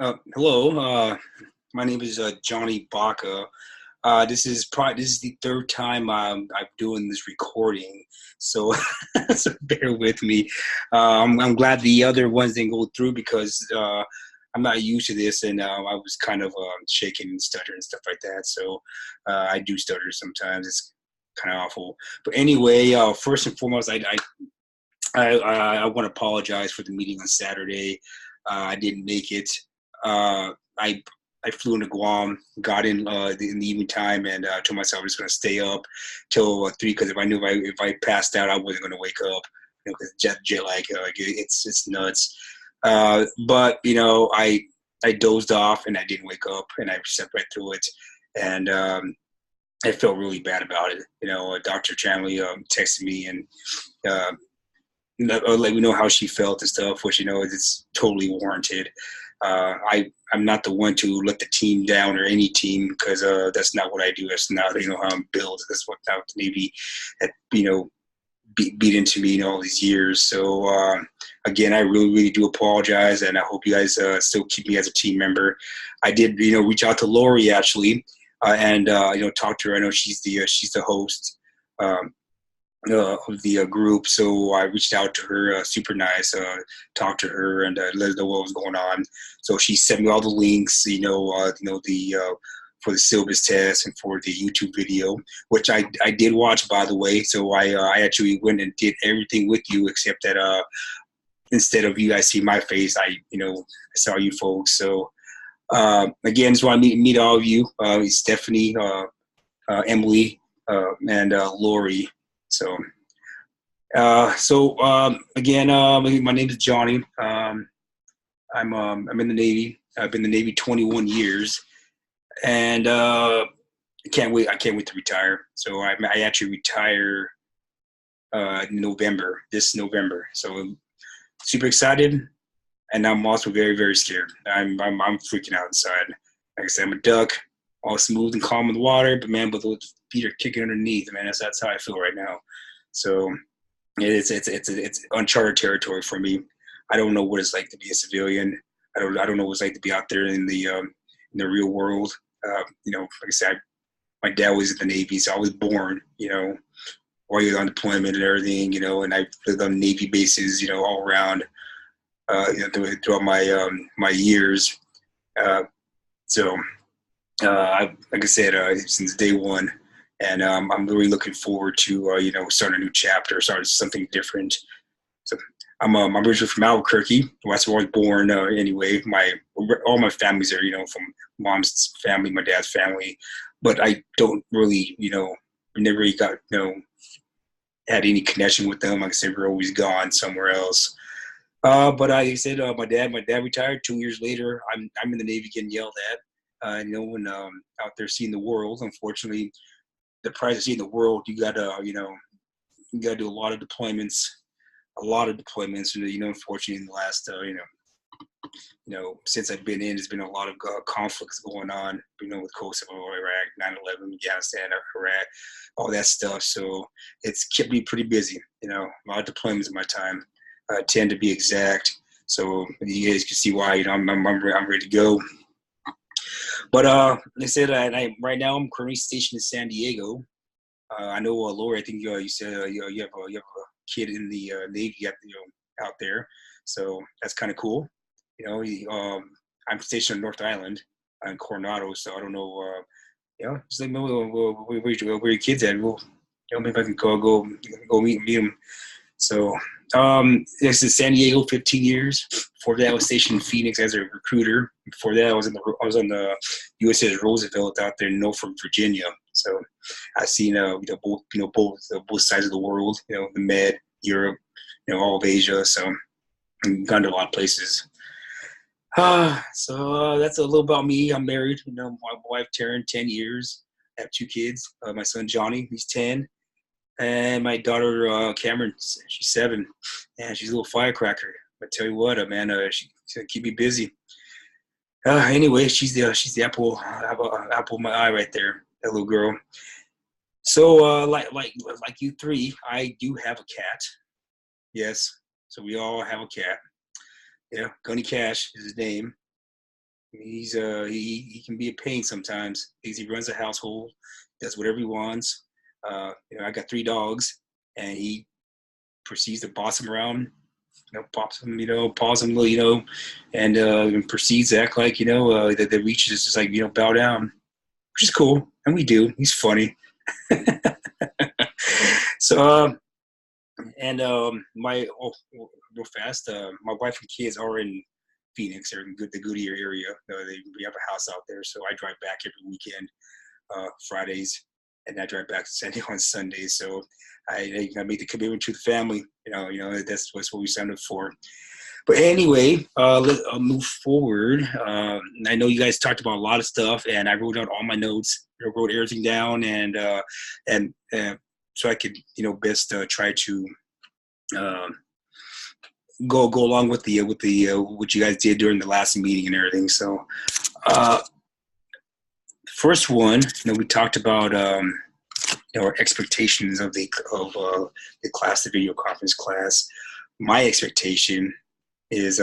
Hello. My name is Johnny Baca. This is the third time I'm doing this recording, so so bear with me. I'm glad the other ones didn't go through because I'm not used to this, and I was kind of shaking and stuttering and stuff like that. So I do stutter sometimes. It's kind of awful. But anyway, first and foremost, I want to apologize for the meeting on Saturday. I didn't make it. I I flew into Guam, got in the evening time, and told myself I was going to stay up till 3 because if I knew if I passed out, I wasn't going to wake up. Because jet lag, it's nuts. But I dozed off and I didn't wake up, and I slept right through it, and I felt really bad about it. Dr. Chamley texted me and uh, let me know how she felt and stuff, which it's totally warranted. I'm not the one to let the team down or any team because that's not what I do. That's not how I'm built. That's what the Navy had beat into me all these years. So again, I really do apologize, and I hope you guys still keep me as a team member. I did reach out to Lori actually, and talk to her. I know she's the host. Um, of the group. So I reached out to her, super nice, talked to her and let her know what was going on. So she sent me all the links, the for the syllabus test and for the YouTube video, which I did watch, by the way. So I actually went and did everything with you except that instead of you guys see my face, I saw you folks. So again, just want to meet all of you, Stephanie, Emily, and Lori. So again, my name is Johnny. I'm in the Navy. I've been in the Navy 21 years, and I can't wait. I can't wait to retire. So I actually retire this November. So I'm super excited, and I'm also very scared. I'm freaking out inside. Like I said, I'm a duck, all smooth and calm in the water, but man, but those feet are kicking underneath. Man, that's how I feel right now. So it's uncharted territory for me. I don't know what it's like to be a civilian. I don't know what it's like to be out there in the real world. Like I said, my dad was in the Navy, so I was born, while you're on deployment and everything, and I lived on Navy bases, all around, throughout my years. Uh, so like I said, since day one, and I'm really looking forward to starting a new chapter, starting something different. So I'm originally from Albuquerque. That's where I was born. Anyway, my all my families are from mom's family, my dad's family, but I don't really never really got had any connection with them. Like I said, we're always gone somewhere else. But I said, my dad retired 2 years later. I'm in the Navy getting yelled at. When out there seeing the world. Unfortunately, the price of seeing the world, you gotta do a lot of deployments. Unfortunately, in the last, since I've been in, there's been a lot of conflicts going on. With Kosovo, Iraq, 9/11, Afghanistan, Iraq, all that stuff. So it's kept me pretty busy. A lot of deployments in my time. 10 to be exact. So you guys can see why I'm ready to go. But like I said, right now I'm currently stationed in San Diego. I know, Lori. I think you said you have a kid in the Navy out there, so that's kind of cool. I'm stationed on North Island in Coronado, so I don't know. Just let me know where your kids at. We'll, maybe I can go meet them. So this is San Diego, 15 years. Before that, I was stationed in Phoenix as a recruiter. Before that, I was on the USS Roosevelt out there in Norfolk, Virginia. So I've seen both sides of the world. The Med, Europe, all of Asia. So I've gone to a lot of places. So that's a little about me. I'm married. My wife Taryn, 10 years. I have two kids. My son Johnny, he's 10, and my daughter Cameron, she's 7, and she's a little firecracker. I tell you what, man, she's gonna keep me busy. Anyway, she's the apple of my eye right there, that little girl. So like you three, I do have a cat. Yes, so we all have a cat. Yeah, Gunny Cash is his name. He can be a pain sometimes. He runs a household, does whatever he wants. I got 3 dogs, and he proceeds to boss them around. Pops them, paws them, and proceeds to act like that reaches just like bow down, which is cool, and we do. He's funny. So and my real fast, my wife and kids are in Phoenix. They're in the Goodyear area. We have a house out there, so I drive back every weekend, Fridays, and I drive back to San Diego on Sundays. So I made the commitment to the family. That's what we signed up for. But anyway, I'll move forward. I know you guys talked about a lot of stuff, and I wrote out all my notes. I wrote everything down, and so I could best try to go along with the what you guys did during the last meeting and everything. So first one, we talked about our expectations of the class, the video conference class. My expectation is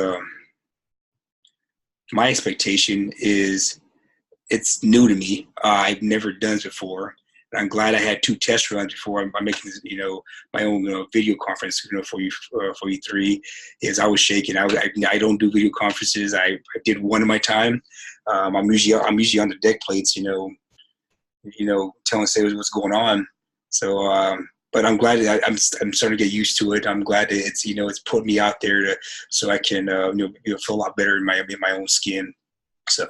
it's new to me. I've never done this before. I'm glad I had 2 test runs before I'm making this, my own video conference, for you 3. Is I was shaking. I don't do video conferences. I did one in my time. I'm usually on the deck plates, telling say what's going on. So, but I'm glad that I'm starting to get used to it. I'm glad that it's put me out there so I can feel a lot better in my own skin. So,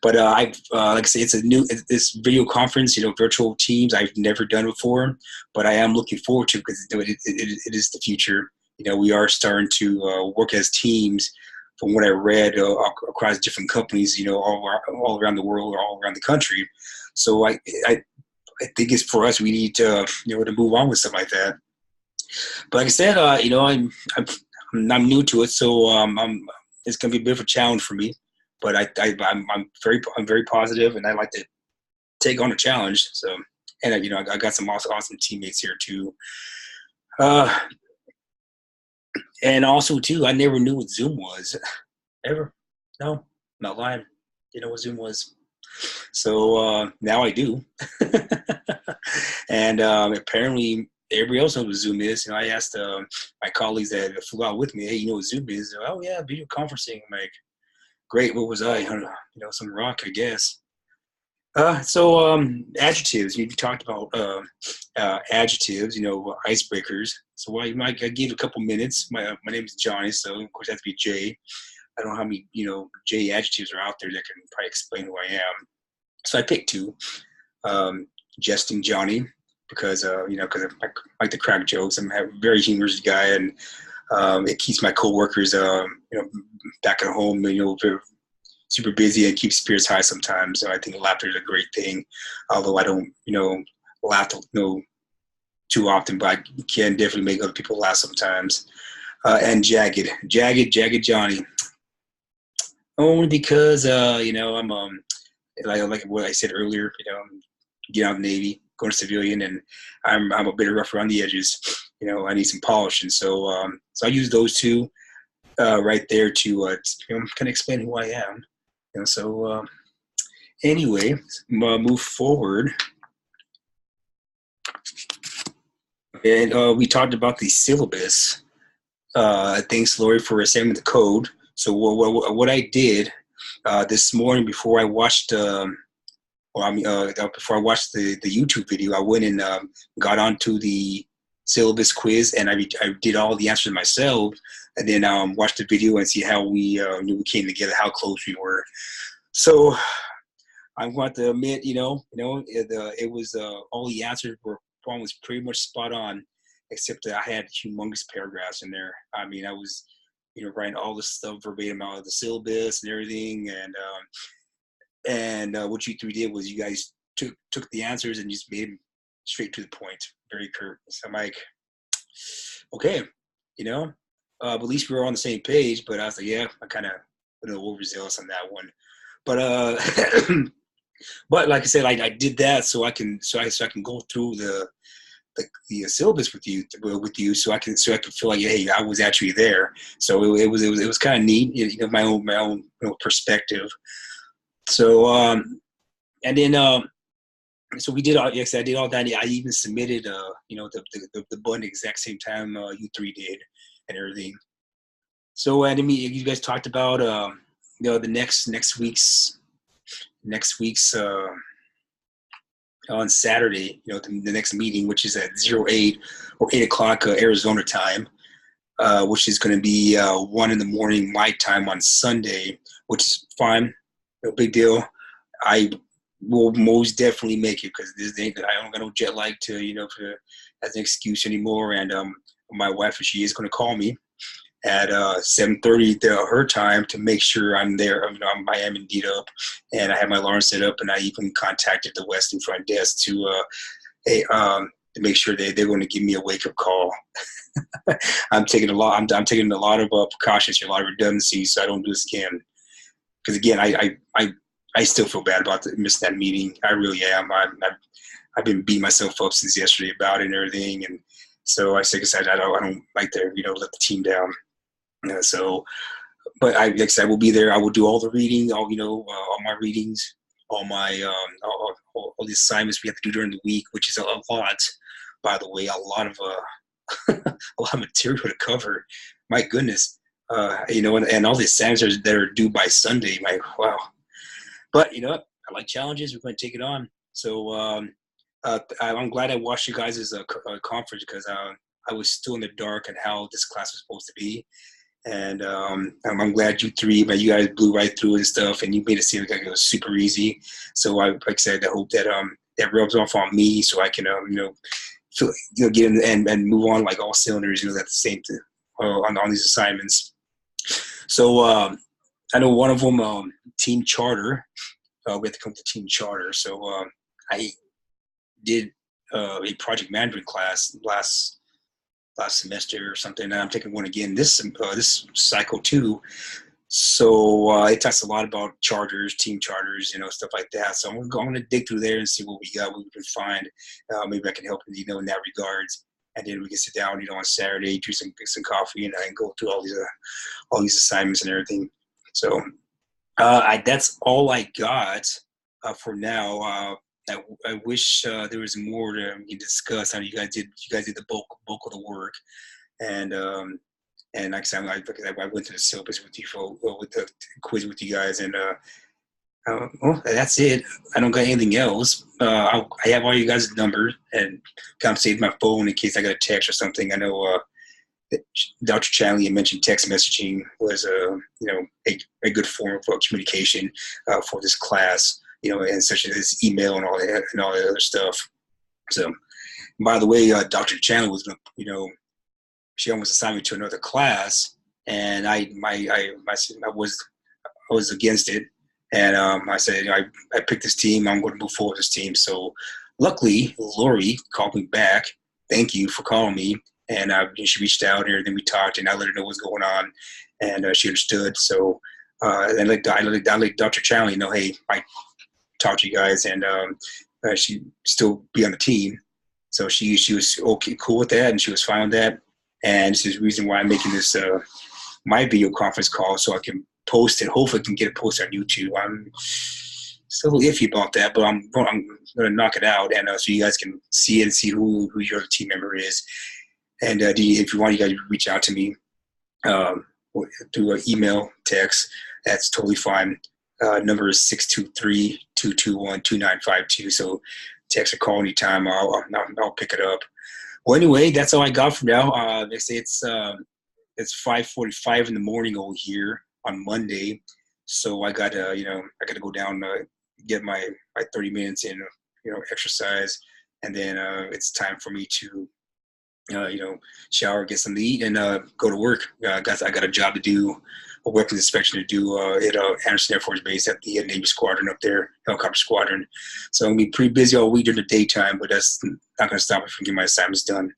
but like I say, this video conference, virtual teams, I've never done before, but I am looking forward to it because it is the future. We are starting to work as teams. From what I read across different companies, all around the world or all around the country. So I think it's for us. We need to to move on with stuff like that. But like I said, I'm new to it, so it's going to be a bit of a challenge for me. But I'm very positive, and I like to take on a challenge. So, and I got some awesome teammates here too. And also too, I never knew what Zoom was, ever. No, I'm not lying. Didn't know what Zoom was. So now I do. And apparently everybody else knows what Zoom is. I asked my colleagues that flew out with me, hey, you know what Zoom is? Oh yeah, video conferencing. I'm like, great. What was I? Some rock, I guess. So adjectives. You talked about adjectives. Icebreakers. So I gave a couple minutes. My name is Johnny, so of course it has to be Jay. I don't know how many J adjectives are out there that can probably explain who I am. So I picked 2. Jesting Johnny, because because I like to crack jokes. I'm a very humorous guy, and it keeps my coworkers back at home very super busy and keeps spirits high sometimes. So I think laughter is a great thing, although I don't laugh too often, but I can definitely make other people laugh sometimes. And jagged Johnny, only because I'm like what I said earlier, get out of the Navy, going to civilian, and I'm a bit rough around the edges. I need some polish, and so I use those 2 right there to kind of explain who I am. So anyway, move forward, and we talked about the syllabus. Thanks, Lori, for sending the code. So what I did this morning before I watched. Before I watched the YouTube video, I went and got onto the syllabus quiz, and I did all the answers myself, and then watched the video and see how we came together, how close we were. So I'm going to admit, it was all the answers were almost pretty much spot on, except that I had humongous paragraphs in there. I mean, I was writing all this stuff verbatim out of the syllabus and everything, and what you 3 did was you guys took the answers and just made them straight to the point, very curt. So I'm like, okay, but at least we were on the same page. But I was like, yeah, I kind of a little overzealous on that one. But but like I said, I did that so I can go through the syllabus with you, so I can feel like, hey, I was actually there. So it was kind of neat, my own perspective. So and then so we did all. Yes, I did all that. I even submitted the button exact same time you three did and everything. So and then you guys talked about the next week's on Saturday, the next meeting, which is at 08 or 8 o'clock Arizona time, which is going to be 1 in the morning my time on Sunday, which is fine, no big deal. I will most definitely make it because I don't got no jet lag as an excuse anymore. And my wife, she is going to call me at 7:30 her time to make sure I'm there. I am indeed up, and I have my alarm set up, and I even contacted the Westin front desk to make sure they're going to give me a wake up call. I'm taking a lot. I'm taking a lot of precautions here, a lot of redundancy, so I don't do this again. Because again, I still feel bad about missing that meeting. I really am. I've been beating myself up since yesterday about it and everything, and so I said I don't like to let the team down. But like I said, I will be there. I will do all the reading, all my readings, all my all the assignments we have to do during the week, which is a lot. By the way, a lot of a lot of material to cover. My goodness, and all the assignments that are due by Sunday. Wow. But I like challenges. We're going to take it on. So I'm glad I watched you guys' conference because I was still in the dark on how this class was supposed to be. And I'm glad you guys blew right through it and stuff, and you made it seem like it was super easy. So like I said, I hope that that rubs off on me, so I can get in and move on like all cylinders. At the same time on these assignments. So I know one of them, team charter. We have to come to team charter. So I did a project management class last semester or something, and I'm taking one again this cycle too. So it talks a lot about charters, team charters, stuff like that. So I'm going to dig through there and see what we got, what we can find. Maybe I can help in that regards. And then we can sit down, on Saturday, drink some coffee, and I can go through all these assignments and everything. So that's all I got for now. I wish there was more to discuss. I know you guys did the bulk of the work, and like I said, I went through the syllabus with you with the quiz with you guys, and well, that's it. I don't got anything else. I have all you guys' numbers and kind of saved my phone in case I got a text or something. I know Dr. Chanley mentioned text messaging was a good form of communication for this class. And such as email and all that other stuff. So, by the way, Dr. Chandler was, she almost assigned me to another class, and I was against it, and I said, I picked this team. I'm going to move forward with this team. So, luckily, Lori called me back. Thank you for calling me, and she reached out and everything. We talked, and I let her know what's going on, and she understood. So, I let Dr. Chandler know, hey, I talk to you guys, and she still be on the team. So she was okay, cool with that, and she was fine with that. And this is the reason why I'm making this my video conference call, so I can post it. Hopefully I can get it posted on YouTube. I'm still iffy about that, but I'm going to knock it out, and so you guys can see it and see who your team member is. And if you want, you guys reach out to me through an email, text. That's totally fine. Number is 623-221-2952. So text or call anytime. I'll pick it up. Well, anyway, that's all I got for now. They say it's 5:45 in the morning over here on Monday, so I got to go down get my 30 minutes in exercise, and then it's time for me to shower, get something to eat, and go to work. I got a job to do, a weapons inspection to do at Anderson Air Force Base at the Navy Squadron up there, helicopter squadron. So I'm going to be pretty busy all week during the daytime, but that's not going to stop me from getting my assignments done.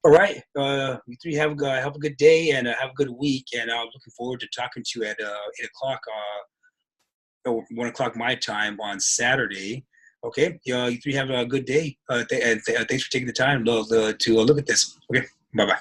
All right. You three have a good day and have a good week, and I'm looking forward to talking to you at 8 o'clock, 1 o'clock my time on Saturday. Okay, you three have a good day, and thanks for taking the time to look at this. Okay, bye-bye.